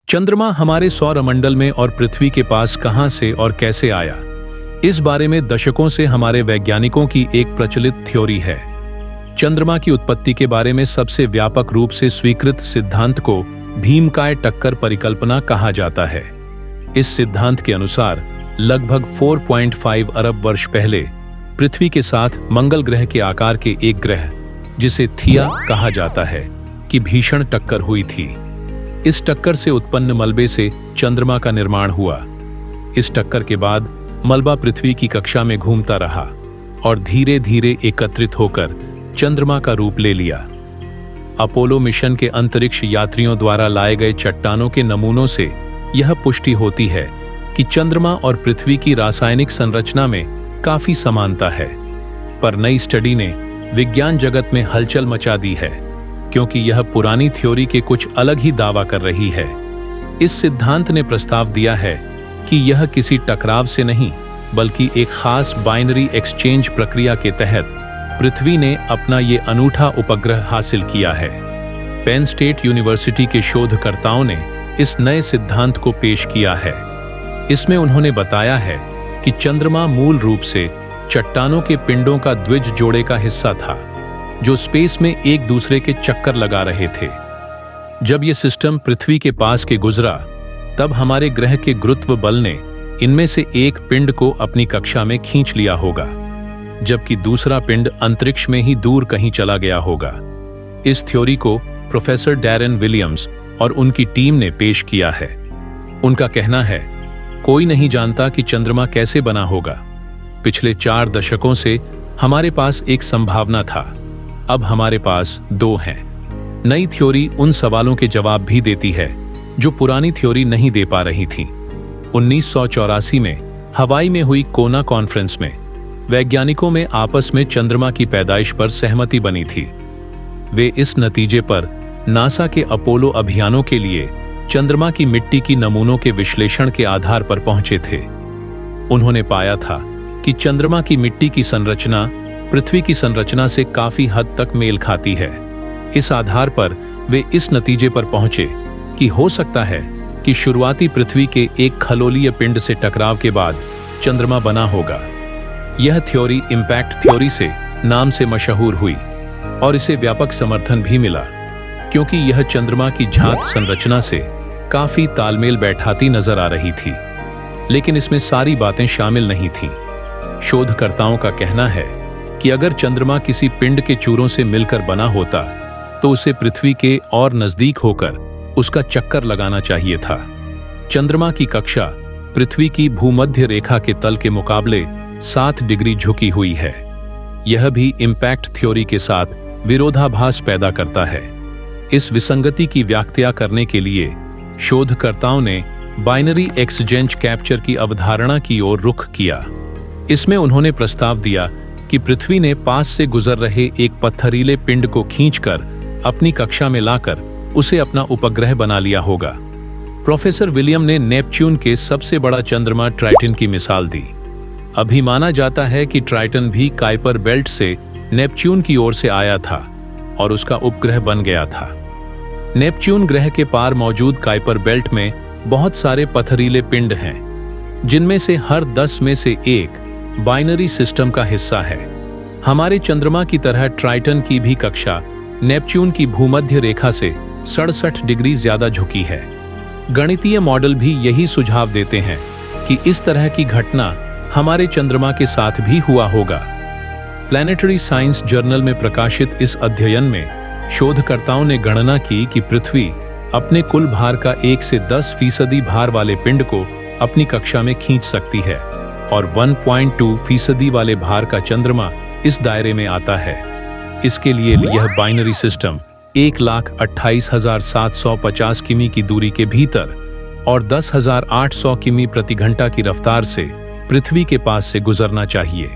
चंद्रमा हमारे सौरमंडल में और पृथ्वी के पास कहां से और कैसे आया, इस बारे में दशकों से हमारे वैज्ञानिकों की एक प्रचलित थ्योरी है। चंद्रमा की उत्पत्ति के बारे में सबसे व्यापक रूप से स्वीकृत सिद्धांत को भीमकाय टक्कर परिकल्पना कहा जाता है। इस सिद्धांत के अनुसार लगभग 4.5 अरब वर्ष पहले पृथ्वी के साथ मंगल ग्रह के आकार के एक ग्रह, जिसे थिया कहा जाता है, की भीषण टक्कर हुई थी। इस टक्कर से उत्पन्न मलबे से चंद्रमा का निर्माण हुआ। इस टक्कर के बाद मलबा पृथ्वी की कक्षा में घूमता रहा और धीरे धीरे एकत्रित होकर चंद्रमा का रूप ले लिया। अपोलो मिशन के अंतरिक्ष यात्रियों द्वारा लाए गए चट्टानों के नमूनों से यह पुष्टि होती है कि चंद्रमा और पृथ्वी की रासायनिक संरचना में काफी समानता है। पर नई स्टडी ने विज्ञान जगत में हलचल मचा दी है, क्योंकि यह पुरानी थ्योरी के कुछ अलग ही दावा कर रही है। इस सिद्धांत ने प्रस्ताव दिया है कि यह किसी टकराव से नहीं, बल्कि एक खास बाइनरी एक्सचेंज प्रक्रिया के तहत पृथ्वी ने अपना ये अनूठा उपग्रह हासिल किया है। पेन स्टेट यूनिवर्सिटी के शोधकर्ताओं ने इस नए सिद्धांत को पेश किया है। इसमें उन्होंने बताया है कि चंद्रमा मूल रूप से चट्टानों के पिंडों का द्विज जोड़े का हिस्सा था, जो स्पेस में एक दूसरे के चक्कर लगा रहे थे। जब यह सिस्टम पृथ्वी के पास के गुजरा, तब हमारे ग्रह के गुरुत्व बल ने इनमें से एक पिंड को अपनी कक्षा में खींच लिया होगा, जबकि दूसरा पिंड अंतरिक्ष में ही दूर कहीं चला गया होगा। इस थ्योरी को प्रोफेसर डैरेन विलियम्स और उनकी टीम ने पेश किया है। उनका कहना है, कोई नहीं जानता कि चंद्रमा कैसे बना होगा। पिछले 4 दशकों से हमारे पास एक संभावना था, अब हमारे पास 2 हैं। नई थ्योरी उन सवालों के जवाब भी देती है जो पुरानी थ्योरी नहीं दे पा रही थी। 1984 में हवाई में हुई कोना कॉन्फ्रेंस में वैज्ञानिकों में आपस में चंद्रमा की पैदाइश पर सहमति बनी थी। वे इस नतीजे पर नासा के अपोलो अभियानों के लिए चंद्रमा की मिट्टी की नमूनों के विश्लेषण के आधार पर पहुंचे थे। उन्होंने पाया था कि चंद्रमा की मिट्टी की संरचना पृथ्वी की संरचना से काफी हद तक मेल खाती है। इस आधार पर वे इस नतीजे पर पहुंचे कि हो सकता है कि शुरुआती पृथ्वी के एक खगोलीय पिंड से टकराव के बाद चंद्रमा बना होगा। यह थ्योरी इम्पैक्ट थ्योरी से नाम से मशहूर हुई और इसे व्यापक समर्थन भी मिला, क्योंकि यह चंद्रमा की झात संरचना से काफी तालमेल बैठाती नजर आ रही थी। लेकिन इसमें सारी बातें शामिल नहीं थीं। शोधकर्ताओं का कहना है कि अगर चंद्रमा किसी पिंड के चूरों से मिलकर बना होता, तो उसे पृथ्वी के और नजदीक होकर उसका चक्कर लगाना चाहिए था। चंद्रमा की कक्षा पृथ्वी की भूमध्य रेखा के तल के मुकाबले 7 डिग्री झुकी हुई है। यह भी इम्पैक्ट थ्योरी के साथ विरोधाभास पैदा करता है। इस विसंगति की व्याख्या करने के लिए शोधकर्ताओं ने बाइनरी एक्सचेंज कैप्चर की अवधारणा की ओर रुख किया। इसमें उन्होंने प्रस्ताव दिया कि पृथ्वी ने पास से गुजर रहे एक पत्थरीले पिंड को खींचकर अपनी कक्षा में लाकर उसे अपना उपग्रह बना लिया होगा। प्रोफेसर विलियम ने नेपच्यून के सबसे बड़ा चंद्रमा ट्राइटन की मिसाल दी। अभी माना जाता है कि ट्राइटन भी काइपर बेल्ट से नेपच्यून की ओर से आया था और उसका उपग्रह बन गया था। नेपच्यून ग्रह के पार मौजूद काइपर बेल्ट में बहुत सारे पथरीले पिंड हैं, जिनमें से हर 10 में से एक बाइनरी सिस्टम का हिस्सा है। हमारे चंद्रमा की तरह ट्राइटन की भी कक्षा नेपच्यून की भूमध्य रेखा से 67 डिग्री ज्यादा झुकी है। गणितीय मॉडल भी यही सुझाव देते हैं कि इस तरह की घटना हमारे चंद्रमा के साथ भी हुआ होगा। प्लैनेटरी साइंस जर्नल में प्रकाशित इस अध्ययन में शोधकर्ताओं ने गणना की कि पृथ्वी अपने कुल भार का 1 से 10% भार वाले पिंड को अपनी कक्षा में खींच सकती है और 1.2% वाले भार का चंद्रमा इस दायरे में आता है। इसके लिए यह बाइनरी सिस्टम 1,28,750 किमी की दूरी के भीतर और 10,800 किमी प्रति घंटा की रफ्तार से पृथ्वी के पास से गुजरना चाहिए।